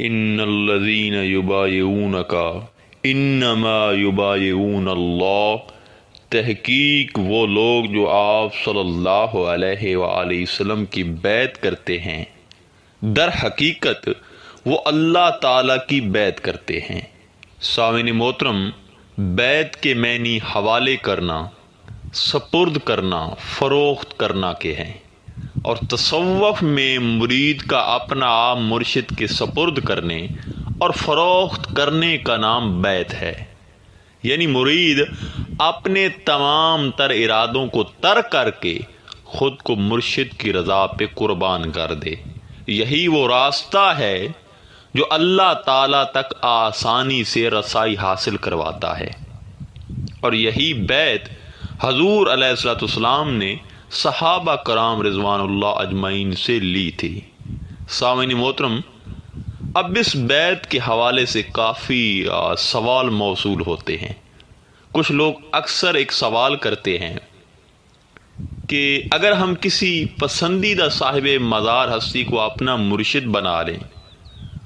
ان الذین یبایعونک انما یبایعون اللہ، تحقیق وہ لوگ جو آپ صلی اللہ علیہ وآلہ وسلم کی بیعت کرتے ہیں، در حقیقت وہ اللہ تعالیٰ کی بیعت کرتے ہیں۔ سامعین محترم، بیعت کے معنی حوالے کرنا، سپرد کرنا، فروخت کرنا کے ہیں، اور تصوف میں مرید کا اپنا آپ مرشد کے سپرد کرنے اور فروخت کرنے کا نام بیعت ہے۔ یعنی مرید اپنے تمام تر ارادوں کو ترک کر کے خود کو مرشد کی رضا پہ قربان کر دے۔ یہی وہ راستہ ہے جو اللہ تعالیٰ تک آسانی سے رسائی حاصل کرواتا ہے، اور یہی بیعت حضور علیہ الصلوۃ والسلام نے صحابہ کرام رضوان اللہ اجمعین سے لی تھی۔ سامعین محترم، اب اس بیعت کے حوالے سے کافی سوال موصول ہوتے ہیں۔ کچھ لوگ اکثر ایک سوال کرتے ہیں کہ اگر ہم کسی پسندیدہ صاحب مزار ہستی کو اپنا مرشد بنا لیں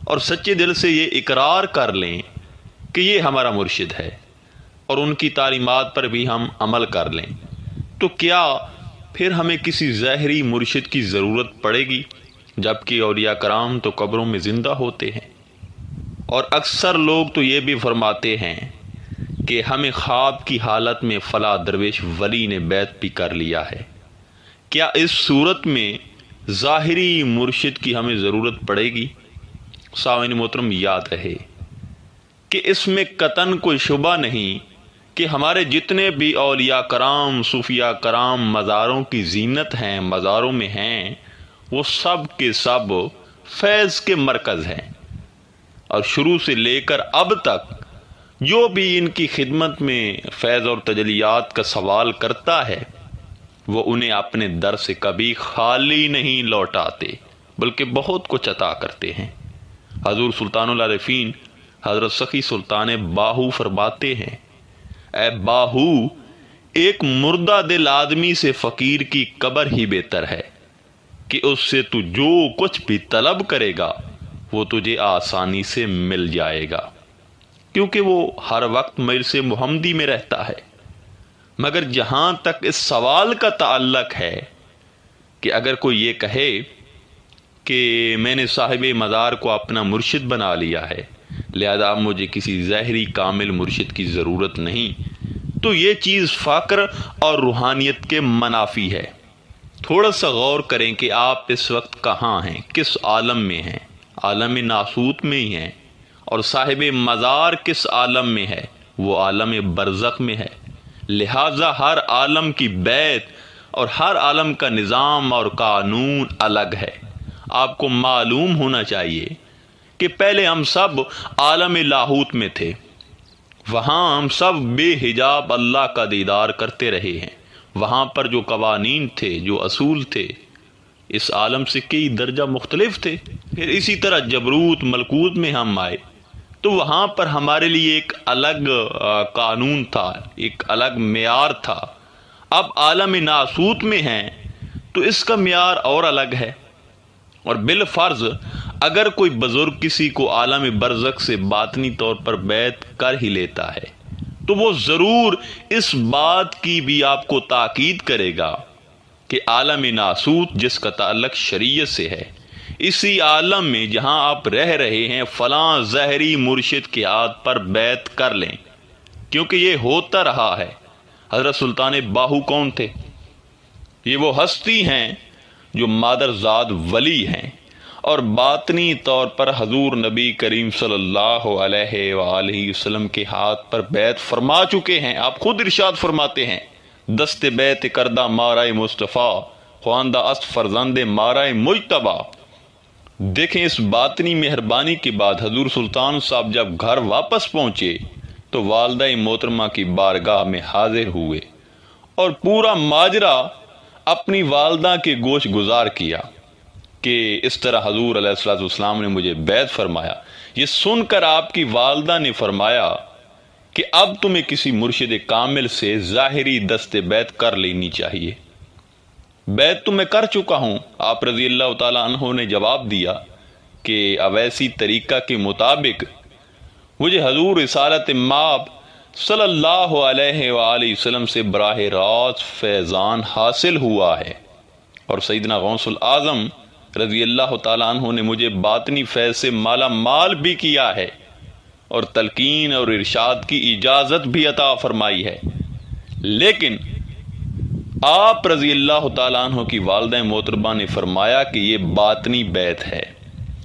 اور سچے دل سے یہ اقرار کر لیں کہ یہ ہمارا مرشد ہے اور ان کی تعلیمات پر بھی ہم عمل کر لیں، تو کیا پھر ہمیں کسی ظاہری مرشد کی ضرورت پڑے گی؟ جبکہ اولیاء کرام تو قبروں میں زندہ ہوتے ہیں۔ اور اکثر لوگ تو یہ بھی فرماتے ہیں کہ ہمیں خواب کی حالت میں فلاں درویش ولی نے بیعت بھی کر لیا ہے۔ کیا اس صورت میں ظاہری مرشد کی ہمیں ضرورت پڑے گی؟ سامعین محترم، یاد رہے کہ اس میں قطعاً کوئی شبہ نہیں کہ ہمارے جتنے بھی اولیاء کرام، صوفیاء کرام مزاروں کی زینت ہیں، مزاروں میں ہیں، وہ سب کے سب فیض کے مرکز ہیں، اور شروع سے لے کر اب تک جو بھی ان کی خدمت میں فیض اور تجلیات کا سوال کرتا ہے وہ انہیں اپنے در سے کبھی خالی نہیں لوٹاتے، بلکہ بہت کچھ عطا کرتے ہیں۔ حضور سلطان العارفین حضرت سخی سلطان باہو فرماتے ہیں، اے باہو، ایک مردہ دل آدمی سے فقیر کی قبر ہی بہتر ہے کہ اس سے تو جو کچھ بھی طلب کرے گا وہ تجھے آسانی سے مل جائے گا، کیونکہ وہ ہر وقت مجلس محمدی میں رہتا ہے۔ مگر جہاں تک اس سوال کا تعلق ہے کہ اگر کوئی یہ کہے کہ میں نے صاحب مزار کو اپنا مرشد بنا لیا ہے، لہذا مجھے کسی ظاہری کامل مرشد کی ضرورت نہیں، تو یہ چیز فقر اور روحانیت کے منافی ہے۔ تھوڑا سا غور کریں کہ آپ اس وقت کہاں ہیں، کس عالم میں ہیں؟ عالم ناسوت میں ہی ہیں، اور صاحب مزار کس عالم میں ہے؟ وہ عالم برزخ میں ہے۔ لہٰذا ہر عالم کی بیعت اور ہر عالم کا نظام اور قانون الگ ہے۔ آپ کو معلوم ہونا چاہیے کہ پہلے ہم سب عالم لاہوت میں تھے، وہاں ہم سب بے حجاب اللہ کا دیدار کرتے رہے ہیں۔ وہاں پر جو قوانین تھے، جو اصول تھے، اس عالم سے کئی درجہ مختلف تھے۔ پھر اسی طرح جبروت ملکوت میں ہم آئے تو وہاں پر ہمارے لیے ایک الگ قانون تھا، ایک الگ معیار تھا۔ اب عالم ناسوت میں ہیں تو اس کا معیار اور الگ ہے، اور بالفرض اگر کوئی بزرگ کسی کو عالم برزخ سے باطنی طور پر بیعت کر ہی لیتا ہے تو وہ ضرور اس بات کی بھی آپ کو تاکید کرے گا کہ عالم ناسوت جس کا تعلق شریعت سے ہے، اسی عالم میں جہاں آپ رہ رہے ہیں فلاں ظاہری مرشد کے ہاتھ پر بیعت کر لیں، کیونکہ یہ ہوتا رہا ہے۔ حضرت سلطان باہو کون تھے؟ یہ وہ ہستی ہیں جو مادرزاد ولی ہیں، اور باطنی طور پر حضور نبی کریم صلی اللہ علیہ وآلہ وسلم کے ہاتھ پر بیعت فرما چکے ہیں۔ آپ خود ارشاد فرماتے ہیں، دست بیعت کردہ مارائے مصطفیٰ، خواندہ است فرزند مارائے مجتبیٰ۔ دیکھیں، اس باطنی مہربانی کے بعد حضور سلطان صاحب جب گھر واپس پہنچے تو والدہ محترمہ کی بارگاہ میں حاضر ہوئے اور پورا ماجرا اپنی والدہ کے گوش گزار کیا کہ اس طرح حضور علیہ الصلوۃ والسلام نے مجھے بیعت فرمایا۔ یہ سن کر آپ کی والدہ نے فرمایا کہ اب تمہیں کسی مرشد کامل سے ظاہری دست بیعت کر لینی چاہیے۔ بیعت تو میں کر چکا ہوں۔ آپ رضی اللہ تعالیٰ عنہ نے جواب دیا کہ اویسی طریقہ کے مطابق مجھے حضور رسالت مآب صلی اللہ علیہ وآلہ وسلم سے براہ راست فیضان حاصل ہوا ہے، اور سیدنا غوث العظم رضی اللہ تعالیٰ عنہ نے مجھے باطنی فیض سے مالا مال بھی کیا ہے اور تلقین اور ارشاد کی اجازت بھی عطا فرمائی ہے۔ لیکن آپ رضی اللہ تعالیٰ عنہ کی والدہ محترمہ نے فرمایا کہ یہ باطنی بیت ہے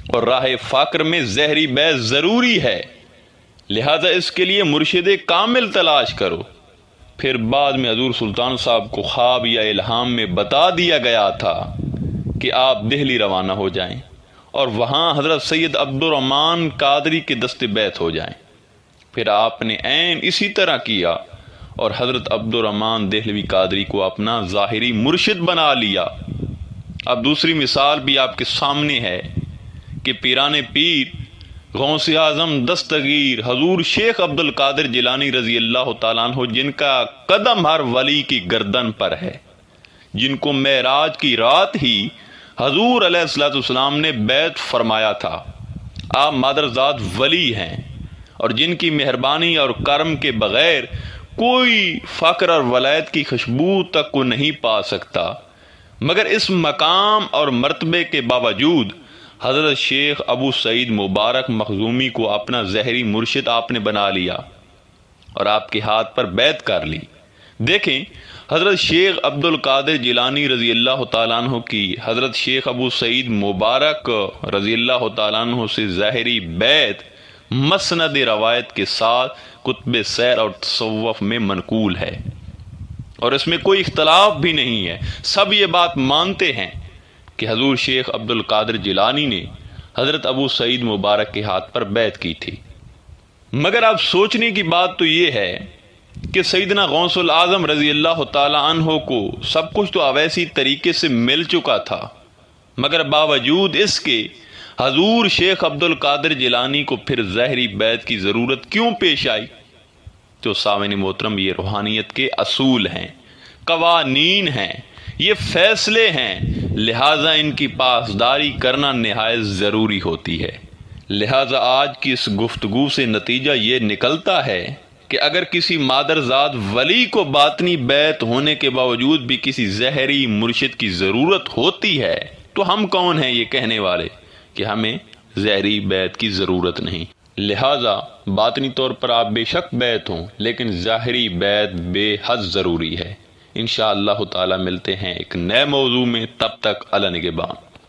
اور راہ فقر میں ظاہری بیت ضروری ہے، لہذا اس کے لیے مرشد کامل تلاش کرو۔ پھر بعد میں حضور سلطان صاحب کو خواب یا الہام میں بتا دیا گیا تھا کہ آپ دہلی روانہ ہو جائیں اور وہاں حضرت سید عبدالرحمن قادری کے دست بیت ہو جائیں۔ پھر آپ نے عین اسی طرح کیا اور حضرت عبدالرحمن دہلوی قادری کو اپنا ظاہری مرشد بنا لیا۔ اب دوسری مثال بھی آپ کے سامنے ہے کہ پیران پیر غوث اعظم دستگیر حضور شیخ عبد القادر جیلانی رضی اللہ تعالیٰ عنہ، جن کا قدم ہر ولی کی گردن پر ہے، جن کو معراج کی رات ہی حضور علیہ الصلوۃ والسلام نے بیعت فرمایا تھا، آپ مادرزاد ولی ہیں اور جن کی مہربانی اور کرم کے بغیر کوئی فقر اور ولایت کی خوشبو تک کو نہیں پا سکتا، مگر اس مقام اور مرتبے کے باوجود حضرت شیخ ابو سعید مبارک مخزومی کو اپنا ظاہری مرشد آپ نے بنا لیا اور آپ کے ہاتھ پر بیعت کر لی۔ دیکھیں، حضرت شیخ عبد القادر جیلانی رضی اللہ تعالیٰ عنہ کی حضرت شیخ ابو سعید مبارک رضی اللہ تعالیٰ عنہ سے ظاہری بیعت مسند روایت کے ساتھ کتب سیر اور تصوف میں منقول ہے، اور اس میں کوئی اختلاف بھی نہیں ہے۔ سب یہ بات مانتے ہیں کہ حضور شیخ عبد القادر جیلانی نے حضرت ابو سعید مبارک کے ہاتھ پر بیعت کی تھی۔ مگر اب سوچنے کی بات تو یہ ہے کہ سیدنا غوث العظم رضی اللہ تعالی عنہ کو سب کچھ تو اویسی طریقے سے مل چکا تھا، مگر باوجود اس کے حضور شیخ عبد القادر جیلانی کو پھر ظاہری بیعت کی ضرورت کیوں پیش آئی؟ تو سامعین محترم، یہ روحانیت کے اصول ہیں، قوانین ہیں، یہ فیصلے ہیں، لہٰذا ان کی پاسداری کرنا نہایت ضروری ہوتی ہے۔ لہٰذا آج کی اس گفتگو سے نتیجہ یہ نکلتا ہے کہ اگر کسی مادرزاد ولی کو باطنی بیعت ہونے کے باوجود بھی کسی ظاہری مرشد کی ضرورت ہوتی ہے تو ہم کون ہیں یہ کہنے والے کہ ہمیں ظاہری بیعت کی ضرورت نہیں؟ لہٰذا باطنی طور پر آپ بے شک بیعت ہوں، لیکن ظاہری بیعت بے حد ضروری ہے۔ انشاءاللہ تعالی ملتے ہیں ایک نئے موضوع میں، تب تک اللہ نگہبان۔